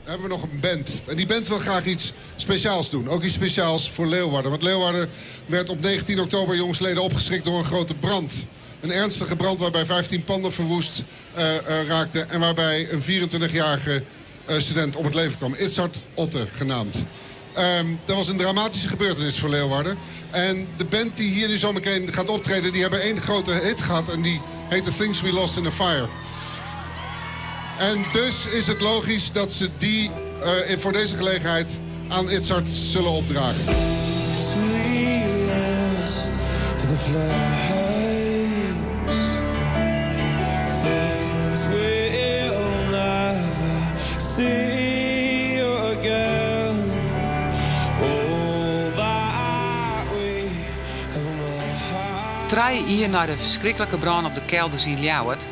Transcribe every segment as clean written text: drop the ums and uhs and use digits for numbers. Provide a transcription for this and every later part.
hebben we nog een band. En die band wil graag iets speciaals doen. Ook iets speciaals voor Leeuwarden. Want Leeuwarden werd op 19 oktober jongsleden opgeschrikt door een grote brand. Een ernstige brand waarbij 15 panden verwoest raakten. En waarbij een 24-jarige student om het leven kwam. Itzhard Otte genaamd. Dat was een dramatische gebeurtenis voor Leeuwarden. En de band die hier nu zo meteen gaat optreden, die hebben één grote hit gehad. En die heet The Things We Lost in a Fire. En dus is het logisch dat ze die voor deze gelegenheid aan Itzhard zullen opdragen. Drie jaar na de verschrikkelijke brand op de kelders in Ljouwert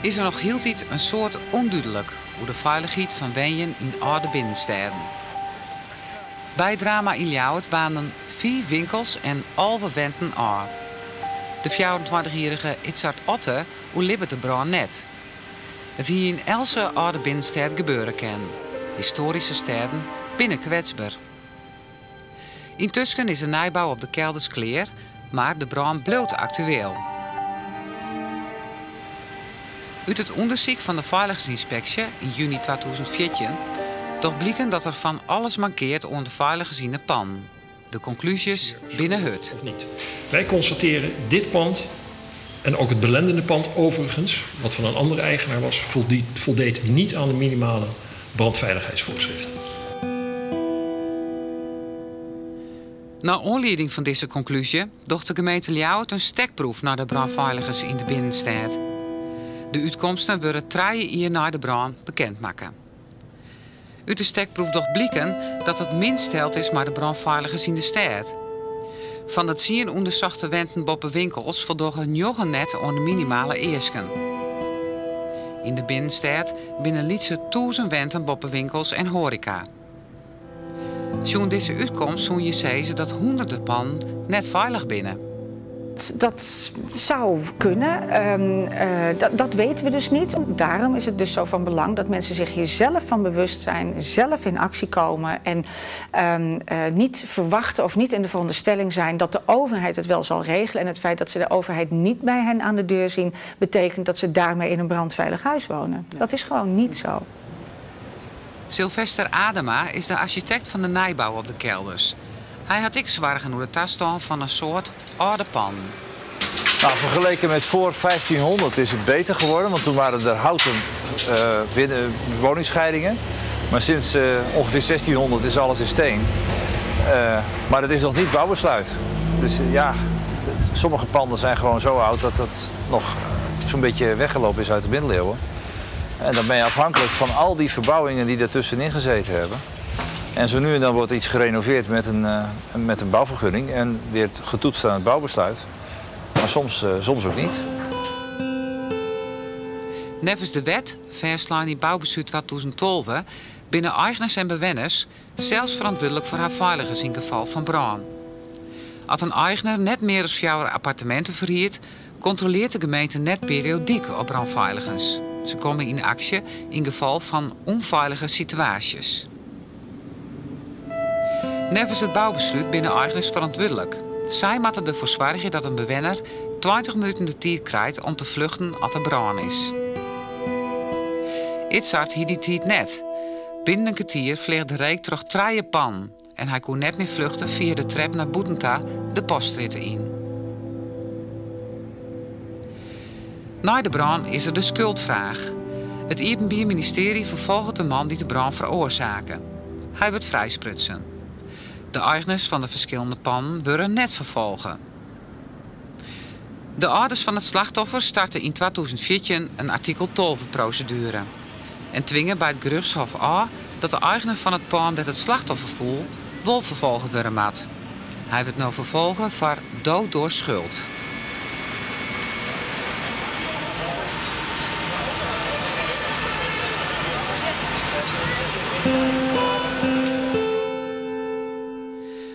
is er nog heel tijd een soort onduidelijk hoe de veiligheid van Wenjen in oude binnensteden. Bij het drama in Ljouwert banen 4 winkels en alve wenten aan. De 24-jarige Itzhard Otte oerlibbert de brand net. Het hier in else oude binnenstad gebeuren kan. Historische steden binnen kwetsbaar. Intussen is de nijbouw op de kelders klaar, maar de brand bloot actueel. Uit het onderzoek van de Veiligheidsinspectie in juni 2014 toch blikken dat er van alles mankeert onder de veilig geziene pan. De conclusies binnen het. Of niet. Wij constateren dit pand en ook het belendende pand overigens, wat van een andere eigenaar was, voldeed niet aan de minimale brandveiligheidsvoorschriften. Na aanleiding van deze conclusie docht de gemeente Ljouwert een stekproef naar de brandveiligers in de binnenstad. De uitkomsten worden 3 jaar na de brand bekendmaken. Uit de stekproef doch blikken dat het minst stelt is maar de brandveiligers in de stad. Van de 10 onderzochte wenten boven winkels voldoen 9 net aan de minimale eisken. In de binnenstad binnen lietse 1000 wenten boven winkels en horeca. Zo'n deze uitkomst zo'n je zeggen dat honderden pannen net veilig binnen. Dat zou kunnen. Dat weten we dus niet. Daarom is het dus zo van belang dat mensen zich hier zelf van bewust zijn, zelf in actie komen en niet verwachten of niet in de veronderstelling zijn dat de overheid het wel zal regelen. En het feit dat ze de overheid niet bij hen aan de deur zien, betekent dat ze daarmee in een brandveilig huis wonen. Dat is gewoon niet zo. Sylvester Adema is de architect van de nijbouw op de kelders. Hij had ik zwaar door de tas staan van een soort oude pan. Nou, vergeleken met voor 1500 is het beter geworden, want toen waren er houten woningscheidingen. Maar sinds ongeveer 1600 is alles in steen. Maar het is nog niet bouwbesluit. Dus ja, sommige panden zijn gewoon zo oud dat het nog zo'n beetje weggelopen is uit de middeleeuwen. En dan ben je afhankelijk van al die verbouwingen die ertussenin gezeten hebben. En zo nu en dan wordt iets gerenoveerd met een bouwvergunning en weer getoetst aan het bouwbesluit. Maar soms ook niet. Nevens de wet, verslaan in bouwbesluit 2012, binnen eigenaars en bewoners zelfs verantwoordelijk voor haar veiligers in geval van brand. Als een eigenaar net meer dan 4 appartementen verhuurt, controleert de gemeente net periodiek op brandveiligers. Ze komen in actie in geval van onveilige situaties. Nevens het bouwbesluit binnen eigenaars verantwoordelijk. Zij moeten ervoor zorgen dat een bewoner 20 minuten de tijd krijgt om te vluchten als er brand is. Itzhard hield die tijd net. Binnen een kwartier vleeg de reek terug 3 pan en hij kon net meer vluchten via de trap naar Boetenta de postritten in. Na de brand is er de schuldvraag. Het Openbaar Ministerie vervolgt de man die de brand veroorzaken. Hij wordt vrijsprutsen. De eigenaars van de verschillende pannen worden net vervolgen. De ouders van het slachtoffer starten in 2014 een artikel 12-procedure. En dwingen bij het gerechtshof aan dat de eigenaar van het pan dat het slachtoffer voelt wel vervolgen worden moet. Hij wordt nu vervolgen voor dood door schuld.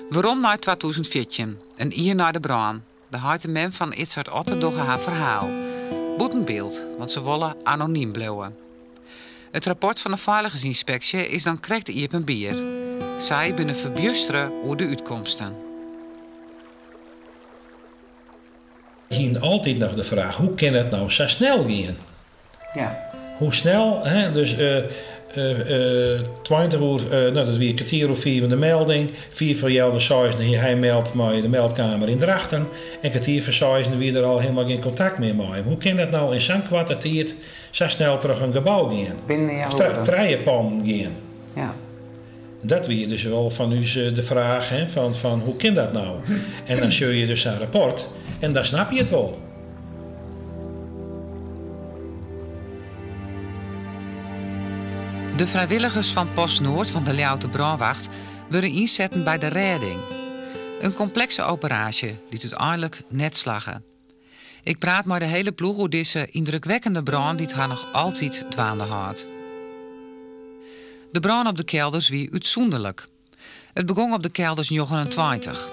Waarom na 2014, een jaar na de brand, de houdt men van Itzhard Otte door haar verhaal. Boetenbeeld, want ze willen anoniem blijven. Het rapport van de veiligheidsinspectie is dan correct iepen bier. Zij binnen verbjusteren over de uitkomsten. Je hebt altijd nog de vraag, hoe kan het nou zo snel gaan? Ja. Hoe snel, hè? Dus 20 uur, dat is weer een kwartier of 4 van de melding. 4 voor jou de 6 hij meldt maar de meldkamer in Drachten. En een kwartier voor 6 weer er al helemaal geen contact meer mee. Hoe kan dat nou in zo'n korte tijd zo snel terug een gebouw gaan? Binnen jouw of treienpan gaan? Ja. Dat weer dus wel van u de vraag, hè, van hoe kan dat nou? En dan zul je dus een rapport en dan snap je het wel. De vrijwilligers van Post Noord van de Ljouwte Brandwacht worden inzetten bij de redding. Een complexe operatie die uiteindelijk net slagen. Ik praat maar de hele ploeg over deze indrukwekkende brand die het haar nog altijd dwaande had. De brand op de kelders wie uitzonderlijk. Het begon op de kelders 29.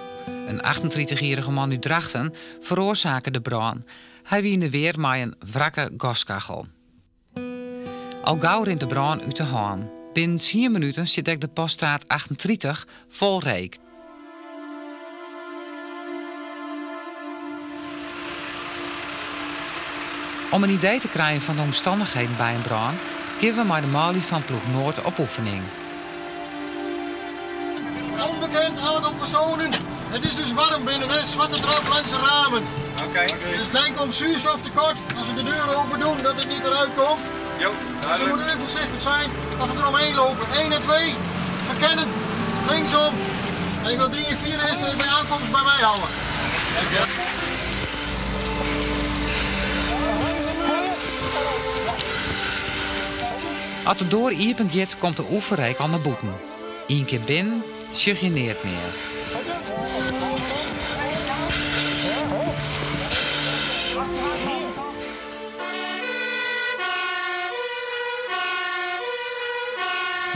Een 38-jarige man uit Drachten veroorzaakte de brand. Hij wie in de weer met een wrakke gaskachel. Al gauw rint de brand uit de haan. Binnen 10 minuten zit ik de poststraat 38 vol reek. Om een idee te krijgen van de omstandigheden bij een brand, geven we maar de Mali van Ploeg Noord op oefening. Onbekend aantal personen. Het is dus warm binnen, hè? Zwarte drap langs de ramen. Oké. Dus denk om zuurstoftekort. Als we de deuren open doen, dat het niet eruit komt. Jo, dus we moeten even voorzichtig zijn dat we eromheen lopen. 1 en 2, verkennen, linksom. En ik wil 3 en 4 eerst bij aankomst bij mij houden. Als de door iepen gaat, komt de oefenrijk aan de boeten. 1 keer binnen, sug je neert meer.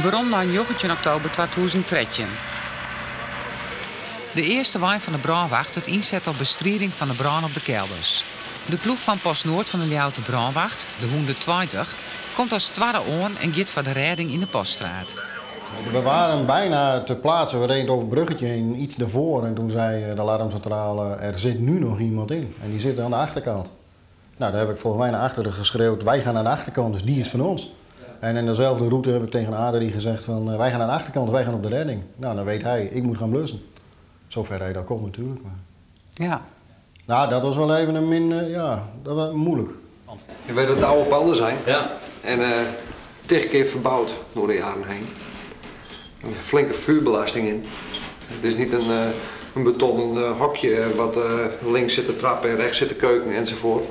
Waarom na 19 oktober 2013? De eerste wijn van de brandwacht werd inzet op bestrijding van de brand op de kelders. De ploeg van Post Noord van de Ljouwte Brandwacht, de 120, komt als tweede aan en gaat voor de redding in de Poststraat. We waren bijna ter plaatse. We reden over het bruggetje in iets daarvoor. En toen zei de alarmcentrale, er zit nu nog iemand in. En die zit aan de achterkant. Nou, daar heb ik volgens mij naar achteren geschreeuwd. Wij gaan aan de achterkant, dus die is van ons. En in dezelfde route heb ik tegen Adrie gezegd van wij gaan aan de achterkant, wij gaan op de redding. Nou, dan weet hij, ik moet gaan blussen. Zover hij dat komt natuurlijk. Maar... Ja. Nou, dat was wel even een dat was moeilijk. Je weet dat het oude panden zijn. Ja. En 10 keer verbouwd door de jaren heen. Er is een flinke vuurbelasting in. Het is niet een betonnen hokje wat links zit de trap en rechts zit de keuken enzovoort.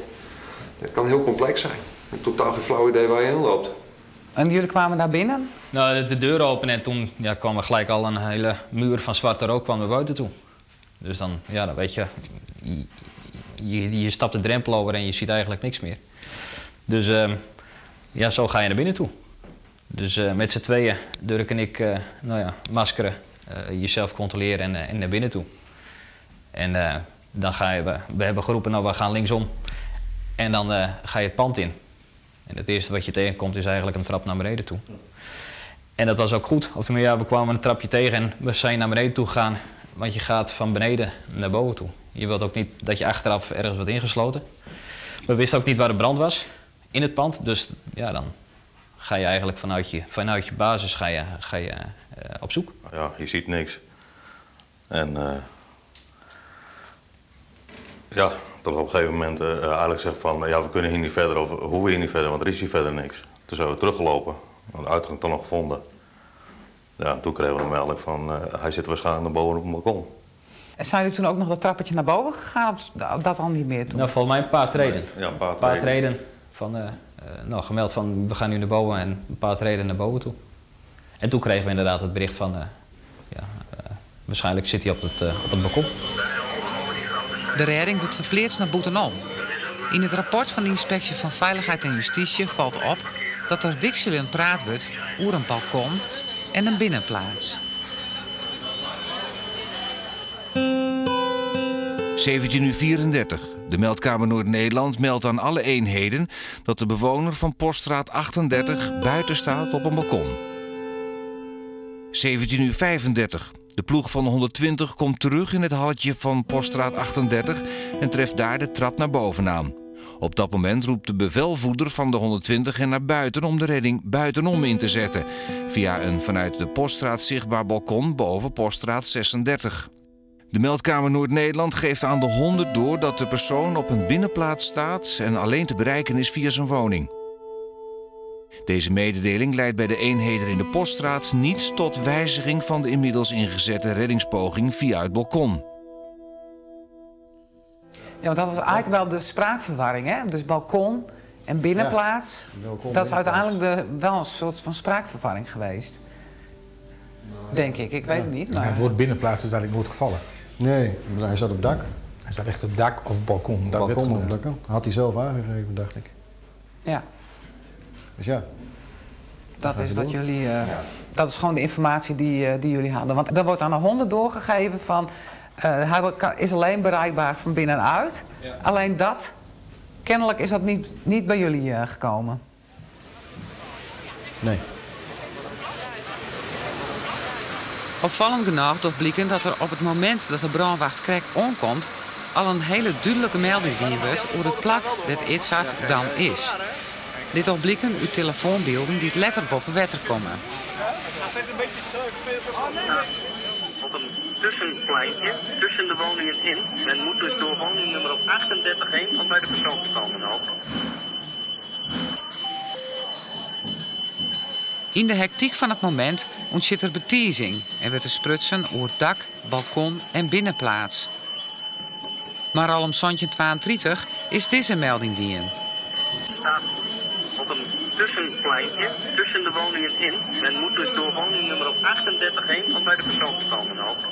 Het kan heel complex zijn. Ik heb totaal geen flauw idee waar je in loopt. En jullie kwamen daar binnen? Nou, de deur open en toen kwam er gelijk al een hele muur van zwarte rook kwam naar buiten toe. Dus dan weet je, je stapt de drempel over en je ziet eigenlijk niks meer. Dus zo ga je naar binnen toe. Dus met z'n tweeën Dirk en ik, maskeren, jezelf controleren en naar binnen toe. En dan ga je, we hebben geroepen, nou we gaan linksom. En dan ga je het pand in. En het eerste wat je tegenkomt is eigenlijk een trap naar beneden toe. En dat was ook goed. We kwamen een trapje tegen en we zijn naar beneden toe gegaan. Want je gaat van beneden naar boven toe. Je wilt ook niet dat je achteraf ergens wordt ingesloten. We wisten ook niet waar de brand was in het pand. Dus dan ga je eigenlijk vanuit je basis ga je op zoek. Ja, je ziet niks. En tot op een gegeven moment eigenlijk zegt van we kunnen hier niet verder of hoeven hier niet verder, want er is hier verder niks. Toen zijn we teruggelopen, de uitgang toch nog gevonden. Ja, toen kregen we een melding van hij zit waarschijnlijk naar boven op het balkon. En zijn jullie toen ook nog dat trappetje naar boven gegaan of dat al niet meer toen? Nou, volgens mij een paar treden. Ja, een paar treden van, gemeld van we gaan nu naar boven en een paar treden naar boven toe. En toen kregen we inderdaad het bericht van waarschijnlijk zit hij op het balkon. De redding wordt verplaatst naar Boetenom. In het rapport van de Inspectie van Veiligheid en Justitie valt op dat er wisselend praat wordt over een balkon en een binnenplaats. 17:34. De meldkamer Noord-Nederland meldt aan alle eenheden dat de bewoner van poststraat 38 buiten staat op een balkon. 17:35. De ploeg van de 120 komt terug in het halletje van poststraat 38 en treft daar de trap naar boven aan. Op dat moment roept de bevelvoerder van de 120 hen naar buiten om de redding buitenom in te zetten, via een vanuit de poststraat zichtbaar balkon boven poststraat 36. De meldkamer Noord-Nederland geeft aan de 100 door dat de persoon op een binnenplaats staat en alleen te bereiken is via zijn woning. Deze mededeling leidt bij de eenheden in de poststraat niet tot wijziging van de inmiddels ingezette reddingspoging via het balkon. Ja, want dat was eigenlijk wel de spraakverwarring, hè? Dus balkon en binnenplaats. Ja, dat is uiteindelijk wel een soort van spraakverwarring geweest. Denk ik, ik weet het niet. Maar... Het woord binnenplaats is eigenlijk nooit gevallen. Nee, hij zat op dak. Hij zat echt op dak of balkon. Dat balkon of dak. Had hij zelf aangegeven, dacht ik. Ja. Dus ja. Dat is wat jullie... Dat is gewoon de informatie die jullie hadden. Want er wordt aan de 100 doorgegeven van... hij is alleen bereikbaar van binnenuit. Ja. Alleen dat, kennelijk is dat niet bij jullie gekomen. Nee. Opvallend genoeg toch blijken dat er op het moment dat de brandwacht Krek aankomt... al een hele duidelijke melding die wordt over het plak dat Itzhard dan is. Dit toch blijken uit telefoonbeelden die het letterlijk op het wetter komen. Op een tussenpleintje tussen de woningen in. Men moet dus door woningnummer op 38 heen om bij de persoon te komen helpen. In de hectiek van het moment ontstaat er betiezing en wordt er sprutsen over dak, balkon en binnenplaats. Maar al om 32 is deze melding dien. Op een tussenpleintje tussen de woningen in. Men moet dus door woningnummer op 38 heen om bij de persoon te komen helpen.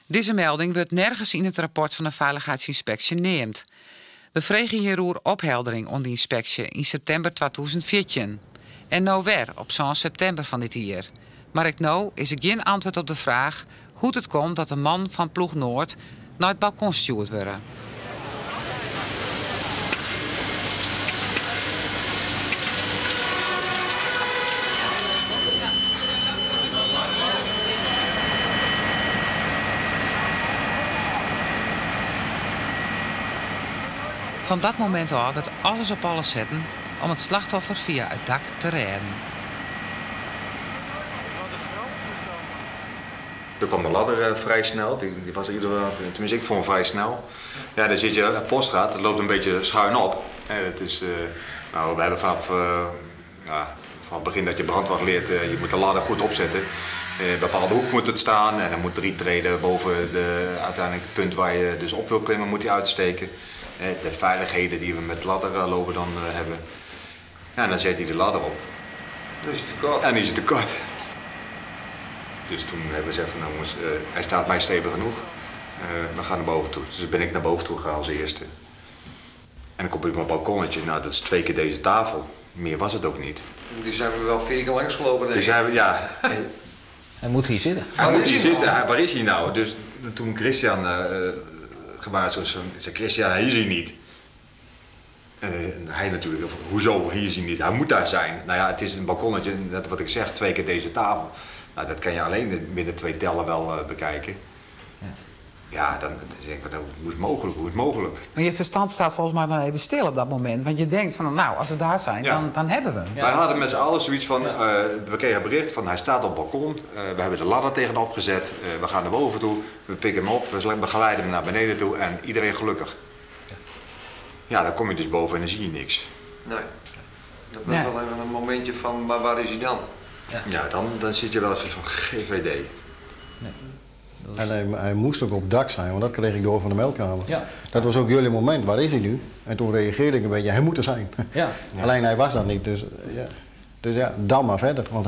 Deze melding wordt nergens in het rapport van de Veiligheidsinspectie neemt. We vregen hierover opheldering onder de inspectie in september 2014. En nou weer op zo'n september van dit jaar. Maar ik nou is er geen antwoord op de vraag hoe het komt dat de man van Ploeg Noord naar het balkon stuurd wordt. Van dat moment af werd alles op alles zetten om het slachtoffer via het dak te redden. Toen kwam de ladder vrij snel, die was tenminste ik vond hem vrij snel. Ja, dan zit je op poststraat, dat loopt een beetje schuin op. Dat is, we hebben vanaf het begin dat je brandwacht leert, je moet de ladder goed opzetten. In een bepaalde hoek moet het staan en dan moet 3 treden boven het uiteindelijke punt waar je dus op wil klimmen, moet die uitsteken. De veiligheden die we met ladder lopen dan hebben. Ja, en dan zet hij de ladder op. Dan is het te kort. En dan is het te kort. Dus toen hebben we gezegd van nou jongens, hij staat mij stevig genoeg. We gaan naar boven toe. Dus dan ben ik naar boven toe gegaan als eerste. En dan kom ik op mijn balkonnetje. Nou, dat is 2 keer deze tafel. Meer was het ook niet. Die zijn we wel 4 keer langsgelopen, denk ik. Die zijn we, ja. Hij moet hier zitten. Hij moet hier zitten. Waar is hij nou? Dus toen Christian gewaarschuwd zei Christian, hij is hier niet. Hij natuurlijk, hoezo, hier is hij niet? Hij moet daar zijn. Nou ja, het is een balkonnetje, net wat ik zeg, 2 keer deze tafel. Nou, dat kan je alleen binnen 2 tellen wel bekijken. Ja, dan zeg ik, hoe is het mogelijk? Maar je verstand staat volgens mij dan even stil op dat moment. Want je denkt van, nou, als we daar zijn, dan hebben we hem. Ja. Wij hadden met z'n allen zoiets van, we kregen een bericht van, hij staat op het balkon. We hebben de ladder tegenop gezet. We gaan naar boven toe, we pikken hem op, we begeleiden hem naar beneden toe en iedereen gelukkig. Ja, dan kom je dus boven en dan zie je niks. Nee, dat was wel even een momentje van, maar waar is hij dan? Ja, dan zit je wel eens van GVD. Nee. En hij moest ook op het dak zijn, want dat kreeg ik door van de meldkamer. Ja. Dat was ook jullie moment, waar is hij nu? En toen reageerde ik een beetje, hij moet er zijn. Ja. Alleen hij was dat niet, dus ja, dan maar verder. Want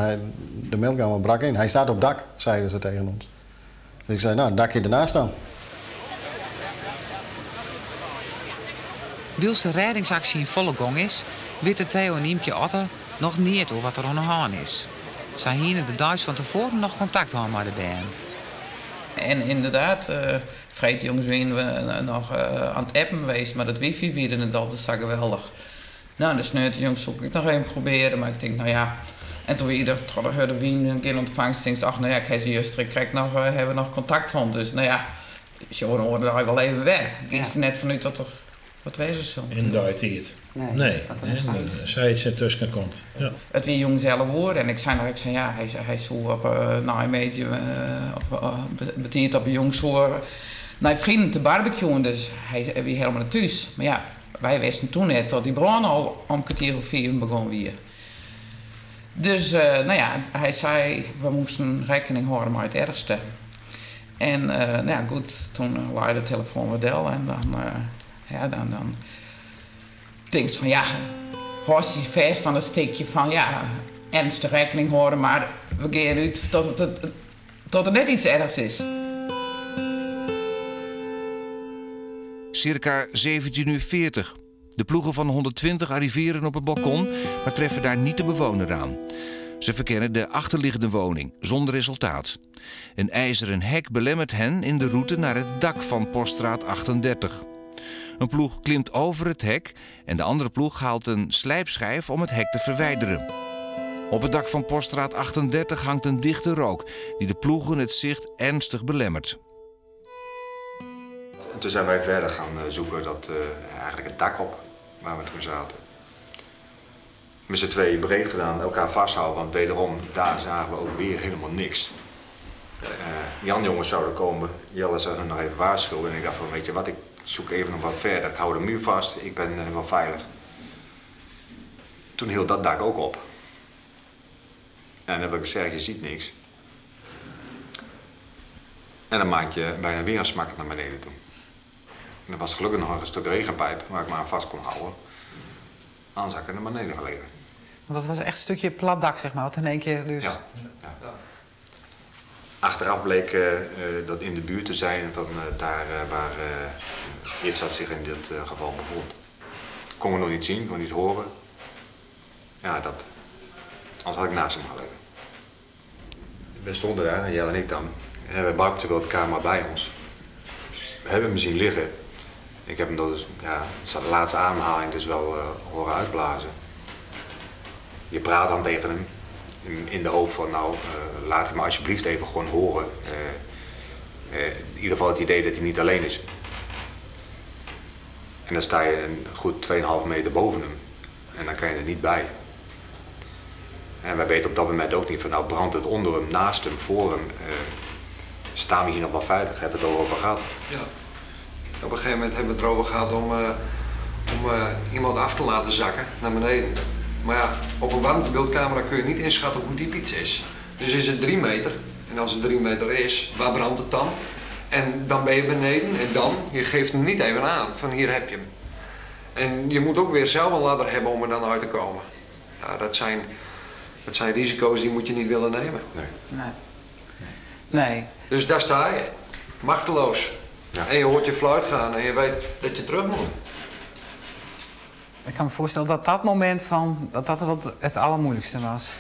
de meldkamer brak in. Hij staat op het dak, zeiden ze tegen ons. Dus ik zei, nou, het dakje ernaast dan. Wils de reddingsactie in volle gang is, weet Theo en Niemke Otter nog niet over wat er aan de hand is. Zij hielden de dag van tevoren nog contact hadden met de band. En inderdaad, vrij jongens zijn we nog aan het appen geweest, maar dat wifi weer in het altijd zo geweldig. Nou, de sneurte jongens zoek ik nog even proberen, maar ik denk, nou ja. En toen weer de wien een keer ontvangst, denk ik, ach, nou ja, ik heb ze juist, hebben we nog contact gehad. Dus nou ja, zo'n hoorde daar wel even weg. Ik wist er net vanuit dat er wat wezen zal. Inderdaad niet. Nee. Zij het tussen komt. Ja. Het weer jong zelf hoor en ik zei ja, hij zou op een beetje betiert op een jongs hoor naar vrienden te barbecuen, dus hij weer helemaal naar thuis. Maar ja, wij wisten toen net dat die brand al om 3:45 begon weer. Dus nou ja, hij zei we moesten rekening houden met het ergste. En nou ja, goed, toen laaide de telefoon weer del en dan denk je van ja, hoort je vast aan het stukje van ja, ernstig rekening houden, maar we gaan uit tot er net iets ergs is. Circa 17:40. De ploegen van 120 arriveren op het balkon, maar treffen daar niet de bewoner aan. Ze verkennen de achterliggende woning, zonder resultaat. Een ijzeren hek belemmert hen in de route naar het dak van Poststraat 38. Een ploeg klimt over het hek en de andere ploeg haalt een slijpschijf om het hek te verwijderen. Op het dak van Poststraat 38 hangt een dichte rook die de ploegen het zicht ernstig belemmert. En toen zijn wij verder gaan zoeken eigenlijk het dak op waar we toen zaten. Met z'n tweeën breed gedaan, elkaar vasthouden, want wederom, daar zagen we ook weer helemaal niks. Jan jongens zouden komen, Jelle zou hun nog even waarschuwen en ik dacht van weet je wat, ik zoek even nog wat verder, ik hou de muur vast, ik ben wel veilig. Toen hield dat dak ook op. En dan wil ik zeggen, je ziet niks. En dan maak je bijna weer een smak naar beneden toe. En er was gelukkig nog een stuk regenpijp waar ik me aan vast kon houden. Anders had ik naar beneden gelegen. Want dat was echt een stukje plat dak, zeg maar, wat in één keer dus... Ja. Achteraf bleek dat in de buurt te zijn van daar waar Itzhard zich in dit geval bevond. Kon we nog niet zien, nog niet horen. Ja, anders had ik naast hem gelegen. We stonden daar, Jelle en ik dan. En we bakten wel de camera bij ons. We hebben hem zien liggen. Ik heb hem dus, ja, de laatste ademhaling dus wel horen uitblazen. Je praat dan tegen hem in de hoop van, nou, laat hem alsjeblieft even gewoon horen. In ieder geval het idee dat hij niet alleen is. En dan sta je een goed 2,5 meter boven hem. En dan kan je er niet bij. En wij weten op dat moment ook niet van, nou brandt het onder hem, naast hem, voor hem. Staan we hier nog wel veilig? Hebben we het erover gehad? Ja. Op een gegeven moment hebben we het erover gehad om iemand af te laten zakken naar beneden. Maar ja, op een warmtebeeldcamera kun je niet inschatten hoe diep iets is. Dus is het 3 meter. En als het 3 meter is, waar brandt het dan? En dan ben je beneden en dan, je geeft hem niet even aan van hier heb je hem. En je moet ook weer zelf een ladder hebben om er dan uit te komen. Ja, dat zijn risico's die moet je niet willen nemen. Nee. Dus daar sta je, machteloos. Ja. En je hoort je fluit gaan en je weet dat je terug moet. Ik kan me voorstellen dat dat moment dat het allermoeilijkste was.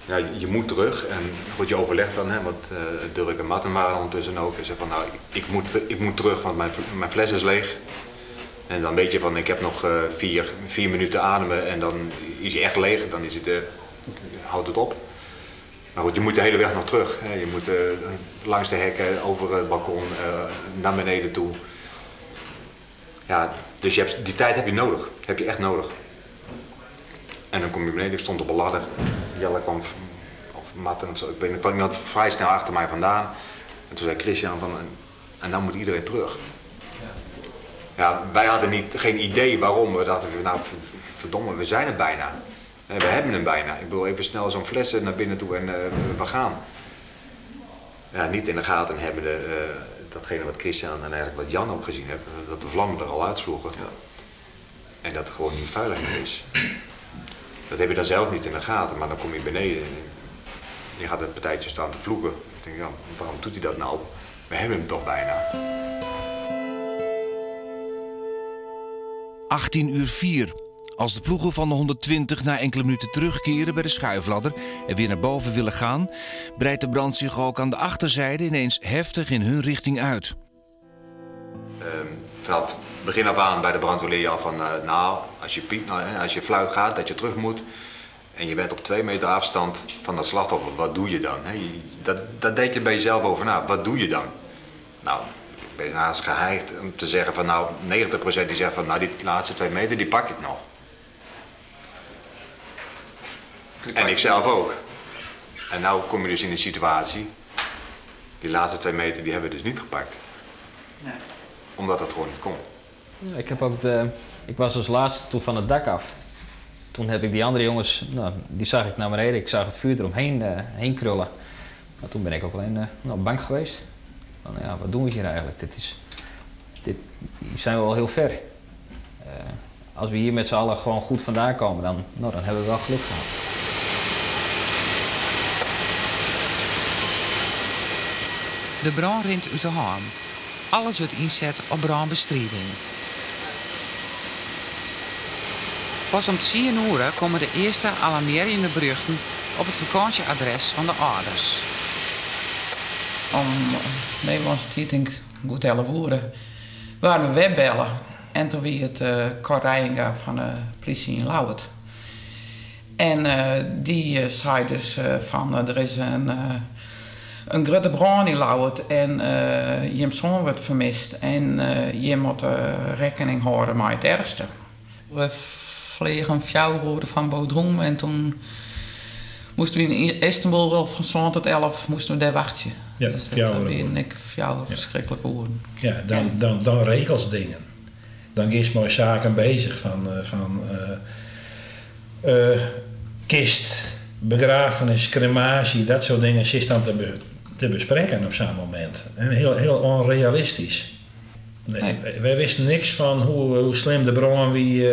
Ja, je moet terug en goed, je overlegt dan, hè, want Dirk en Martin waren ondertussen ook. En zeggen van nou, ik moet terug, want mijn fles is leeg. En dan weet je van ik heb nog 4 minuten ademen en dan is hij echt leeg, dan is het, houdt het op. Maar goed, je moet de hele weg nog terug. Hè. Je moet langs de hekken, over het balkon, naar beneden toe. Ja, dus die tijd heb je nodig. Heb je echt nodig. En dan kom je beneden, ik stond op een ladder. Jelle kwam, of Martin of zo, ik weet niet, kwam iemand vrij snel achter mij vandaan. En toen zei Christian van, en dan moet iedereen terug. Ja, wij hadden geen idee waarom. We dachten, nou verdomme, we zijn er bijna. We hebben hem bijna. Ik bedoel, even snel zo'n fles naar binnen toe en we gaan. Ja, niet in de gaten hebben datgene wat Christian en eigenlijk wat Jan ook gezien heeft, dat de vlammen er al uitsloegen. Ja. En dat het gewoon niet veilig is. Dat heb je dan zelf niet in de gaten, maar dan kom je beneden en je gaat het partijtje staan te vloeken. Ik denk, ja, waarom doet hij dat nou? We hebben hem toch bijna. 18:04. Als de ploegen van de 120 na enkele minuten terugkeren bij de schuifladder en weer naar boven willen gaan, breidt de brand zich ook aan de achterzijde ineens heftig in hun richting uit. Vanaf begin af aan bij de brandweer leer je al van, als je fluit gaat, dat je terug moet. En je bent op 2 meter afstand van dat slachtoffer, wat doe je dan? Dat deed je bij jezelf over na, wat doe je dan? Nou, ik ben haast geheigd om te zeggen van 90% die zegt van die laatste 2 meter die pak ik nog. En ik zelf ook. En nou kom je dus in de situatie, die laatste 2 meter die hebben we dus niet gepakt. Nee. Omdat dat gewoon niet kon. Ja, ik was als laatste toen van het dak af. Toen heb ik die andere jongens, die zag ik naar beneden. Ik zag het vuur eromheen heen krullen. Maar toen ben ik ook alleen bang geweest. Van, wat doen we hier eigenlijk? Hier zijn we wel heel ver. Als we hier met z'n allen gewoon goed vandaan komen, dan hebben we wel geluk gehad. De brand rint uit de hand. Alles wordt inzet op brandbestrijding. Pas om 10 uur komen de eerste alarmerende berichten op het vakantieadres van de ouders. Om Nederlandse tijd, denk ik, goed 11 uur, waren we webbellen. En toen was het Cor Rijenga van de politie in Lauwert. En die zei dus van, er is een grote brand in Lauwert en je zoon wordt vermist. En je moet rekening houden met het ergste. We vliegen 4 uur van Bodrum en toen moesten we in Istanbul wel van 7 tot 11 moesten we daar wachten. Ja, dus dat was 4 verschrikkelijke uren. Ja, dan regels dingen. Dan ga je met zaken bezig van kist, begrafenis, crematie, dat soort dingen is dan te bespreken op zo'n moment. En heel onrealistisch. Wij wisten niks van hoe slim de brand wie,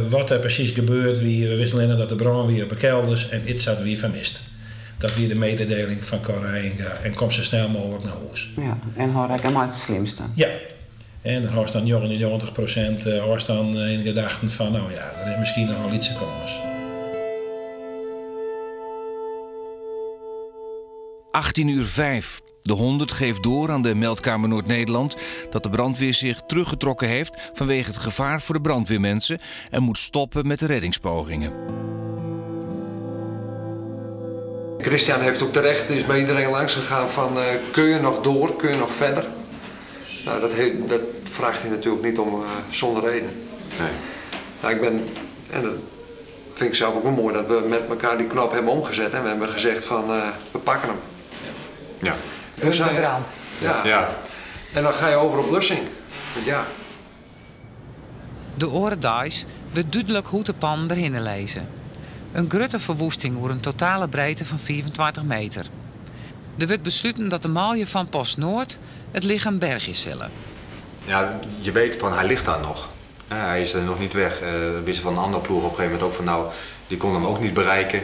wat er precies gebeurt. We wisten alleen dat de brand weer op de kelders en iets zat weer vermist. Dat weer de mededeling van Cor Rijenga en kom zo snel mogelijk naar huis. Ja, en hoor ik helemaal het slimste. Ja, en dan hoort dan 99% hoort dan in gedachten van er is misschien nog wel iets te komen. 18:05. De 100 geeft door aan de meldkamer Noord-Nederland dat de brandweer zich teruggetrokken heeft vanwege het gevaar voor de brandweermensen en moet stoppen met de reddingspogingen. Christian heeft ook terecht, is bij iedereen langs gegaan van kun je nog door, kun je nog verder? Nou, dat vraagt hij natuurlijk niet om zonder reden. Nee. Nou, en dat vind ik zelf ook wel mooi dat we met elkaar die knop hebben omgezet en we hebben gezegd van we pakken hem. Ja. Dus de brand. Ja. En dan ga je over op blussing. Ja. De orendice werd duidelijk hoe de pan erin lezen. Een grote verwoesting over een totale breedte van 24 meter. Er werd besloten dat de malje van Post Noord het lichaam bergjes zullen. Ja, je weet van hij ligt daar nog. Hij is er nog niet weg. We wisten van een andere ploeg op een gegeven moment ook van die kon hem ook niet bereiken.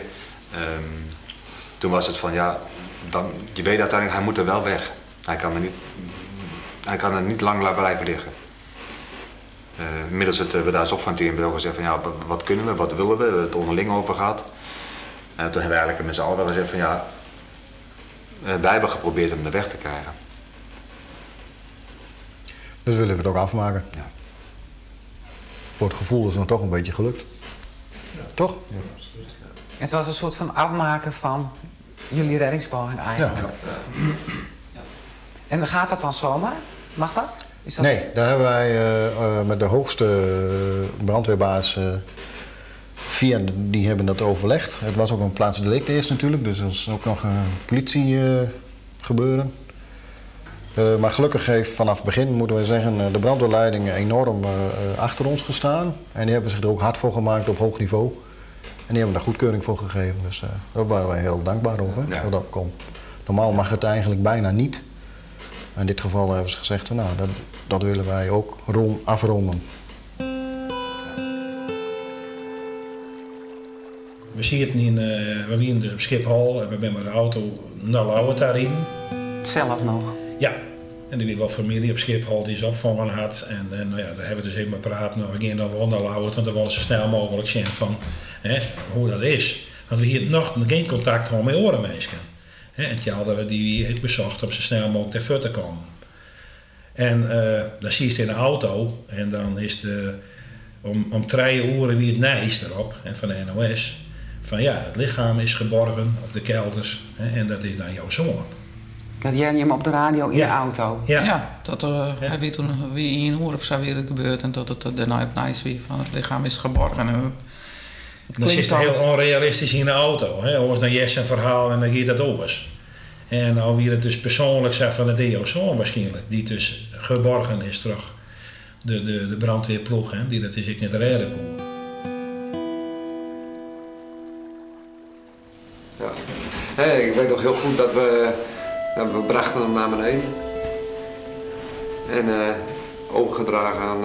Toen was het van je weet uiteindelijk hij moet er wel weg. Hij kan er niet lang blijven liggen. Inmiddels het bedrijfsop van het team hebben we ook gezegd van wat kunnen we, wat willen we, we hebben het onderling over gehad. En toen hebben we eigenlijk met z'n allen wel gezegd van wij hebben geprobeerd hem er weg te krijgen. Dus willen we het ook afmaken. Ja. Voor het gevoel is het dan toch een beetje gelukt. Ja. Toch? Ja. Het was een soort van afmaken van jullie reddingspoging eigenlijk. Ja. En dan gaat dat dan zomaar? Mag dat? Nee, daar hebben wij met de hoogste brandweerbaas die hebben dat overlegd. Het was ook een plaatsdelict eerst natuurlijk, dus dat is ook nog een politie gebeuren. Maar gelukkig heeft vanaf het begin, moeten we zeggen, de brandweerleiding enorm achter ons gestaan. En die hebben zich er ook hard voor gemaakt op hoog niveau. En die hebben daar goedkeuring voor gegeven. Dus daar waren wij heel dankbaar op. Hè, dat dat kon. Normaal mag het eigenlijk bijna niet. In dit geval hebben ze gezegd, dat willen wij ook afronden. We zitten we waren dus op Schiphol en we zijn met de auto naar Lauwert daarin. Zelf nog? Ja, En er weer wel familie op Schiphol die ze opvangen had. En nou ja, daar hebben we dus even praten. Nou, we gaan dan wel naar Lauwert, want dan willen ze zo snel mogelijk zien van hoe dat is. Want we hier nog geen contact hebben met andere mensen. En het jaar dat we die bezocht om zo snel mogelijk naar voren te komen. En dan zie je het in de auto en dan is het om 3 uur weer het nijs erop van de NOS. Van ja, het lichaam is geborgen op de kelders en dat is dan jouw zoon. Dat jij hem op de radio in de auto? Ja, dat hij weet toen weer 1 uur of zo weer gebeurd en dat het daarna op nijs weer van het lichaam is geborgen. En, dan zit het heel onrealistisch in de auto. Hoor dan Jess een verhaal en dan gaat dat over. En nou wie het dus persoonlijk zegt van het jouw zoon waarschijnlijk, die dus geborgen is terug. De brandweerploeg, die dat is ik niet redden kon. Ja. Hey, ik weet nog heel goed dat we brachten hem naar beneden. En overgedragen aan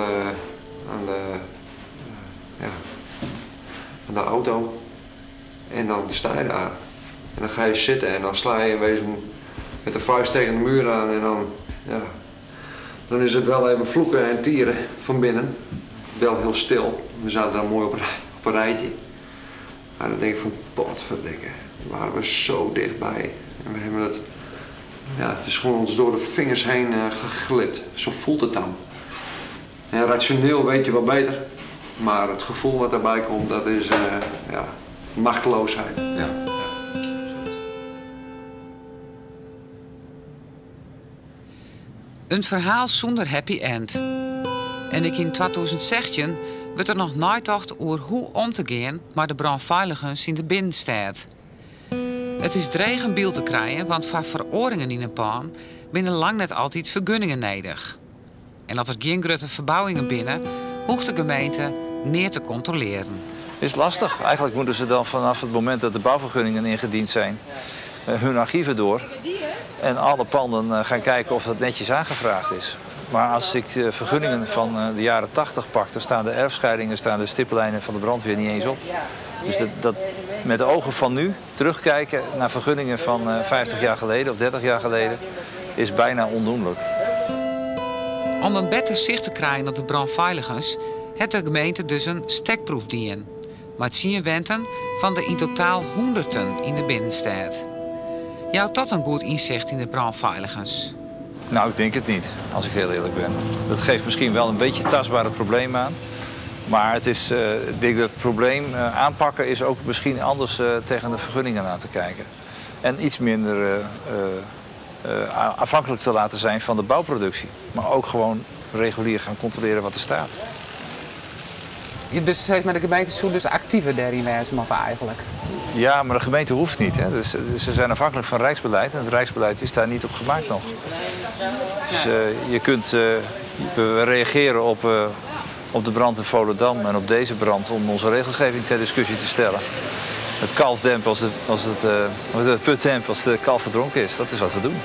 de auto. En dan sta je daar. En dan ga je zitten en dan sla je in wezen met de vuist tegen de muur aan. En dan is het wel even vloeken en tieren van binnen. Wel heel stil. We zaten daar mooi op een rijtje. Maar dan denk ik van, potverdikke, waren we zo dichtbij. En we hebben het, het is gewoon ons door de vingers heen geglipt. Zo voelt het dan. En rationeel weet je wel beter. Maar het gevoel wat daarbij komt, dat is machteloosheid. Ja. Een verhaal zonder happy end. En ik in 2016 werd er nog nagedacht over hoe om te gaan met de brandveiligers in de binnenstad. Het is dreig een beeld te krijgen, want voor veroringen in een paan binnen lang net altijd vergunningen nodig. En dat er geen grote verbouwingen binnen, hoeft de gemeente neer te controleren. Het is lastig. Eigenlijk moeten ze dan vanaf het moment dat de bouwvergunningen ingediend zijn, hun archieven door. En alle panden gaan kijken of dat netjes aangevraagd is. Maar als ik de vergunningen van de jaren 80 pak, dan staan de erfscheidingen, staan de stiplijnen van de brandweer niet eens op. Dus dat met de ogen van nu terugkijken naar vergunningen van 50 jaar geleden of 30 jaar geleden is bijna ondoenlijk. Om een beter zicht te krijgen op de brandveiligers, heeft de gemeente dus een stekproef dienen. Maar het zien wenten van de in totaal honderden in de binnenstad. Jou dat een goed inzicht in de brandveiligers? Nou, ik denk het niet, als ik heel eerlijk ben. Dat geeft misschien wel een beetje tastbare problemen aan. Maar het is, ik denk dat het probleem aanpakken is ook misschien anders tegen de vergunningen aan te kijken. En iets minder afhankelijk te laten zijn van de bouwproductie. Maar ook gewoon regulier gaan controleren wat er staat. Dus met de gemeente zo dus actiever daarin wezen moeten eigenlijk? Ja, maar de gemeente hoeft niet. Hè. Dus, ze zijn afhankelijk van Rijksbeleid en het Rijksbeleid is daar niet op gemaakt nog. Dus je kunt reageren op de brand in Volendam en op deze brand om onze regelgeving ter discussie te stellen. Het kalfdemp als de putdemp als de kalf verdronken is, dat is wat we doen.